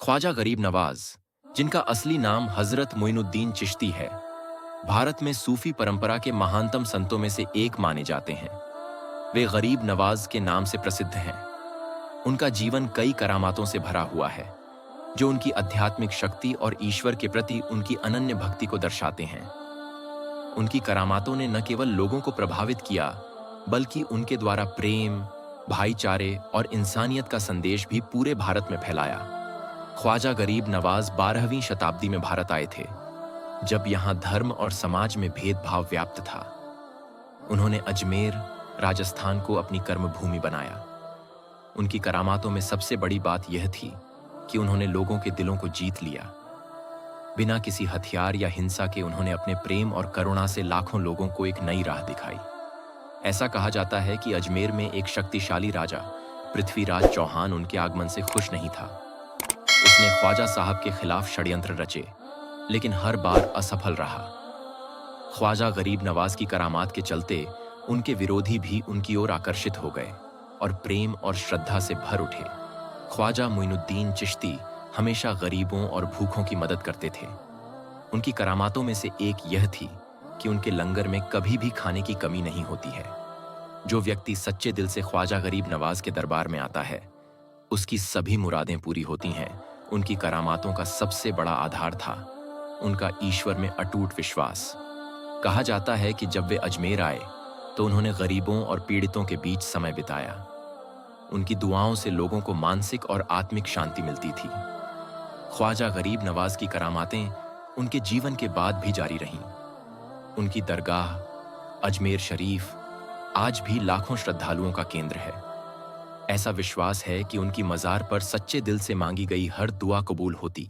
ख्वाजा गरीब नवाज, जिनका असली नाम हजरत मोइनुद्दीन चिश्ती है, भारत में सूफी परंपरा के महानतम संतों में से एक माने जाते हैं। वे गरीब नवाज के नाम से प्रसिद्ध हैं। उनका जीवन कई करामातों से भरा हुआ है, जो उनकी आध्यात्मिक शक्ति और ईश्वर के प्रति उनकी अनन्य भक्ति को दर्शाते हैं। उनकी करामातों ने न केवल लोगों को प्रभावित किया, बल्कि उनके द्वारा प्रेम, भाईचारे और इंसानियत का संदेश भी पूरे भारत में फैलाया। ख्वाजा गरीब नवाज 12वीं शताब्दी में भारत आए थे, जब यहाँ धर्म और समाज में भेदभाव व्याप्त था। उन्होंने अजमेर, राजस्थान को अपनी कर्मभूमि बनाया। उनकी करामातों में सबसे बड़ी बात यह थी कि उन्होंने लोगों के दिलों को जीत लिया। बिना किसी हथियार या हिंसा के उन्होंने अपने प्रेम और करुणा से लाखों लोगों को एक नई राह दिखाई। ऐसा कहा जाता है कि अजमेर में एक शक्तिशाली राजा पृथ्वीराज चौहान उनके आगमन से खुश नहीं था। उसने ख्वाजा साहब के खिलाफ षड्यंत्र रचे, लेकिन हर बार असफल रहा। ख्वाजा गरीब नवाज की करामात के चलते उनके विरोधी भी उनकी ओर आकर्षित हो गए और प्रेम और श्रद्धा से भर उठे। ख्वाजा मोइनुद्दीन चिश्ती हमेशा गरीबों और भूखों की मदद करते थे। उनकी करामातों में से एक यह थी कि उनके लंगर में कभी भी खाने की कमी नहीं होती है। जो व्यक्ति सच्चे दिल से ख्वाजा गरीब नवाज के दरबार में आता है, उसकी सभी मुरादें पूरी होती हैं। उनकी करामातों का सबसे बड़ा आधार था उनका ईश्वर में अटूट विश्वास। कहा जाता है कि जब वे अजमेर आए तो उन्होंने गरीबों और पीड़ितों के बीच समय बिताया। उनकी दुआओं से लोगों को मानसिक और आत्मिक शांति मिलती थी। ख्वाजा गरीब नवाज की करामातें उनके जीवन के बाद भी जारी रहीं। उनकी दरगाह अजमेर शरीफ आज भी लाखों श्रद्धालुओं का केंद्र है। ऐसा विश्वास है कि उनकी मज़ार पर सच्चे दिल से मांगी गई हर दुआ कबूल होती।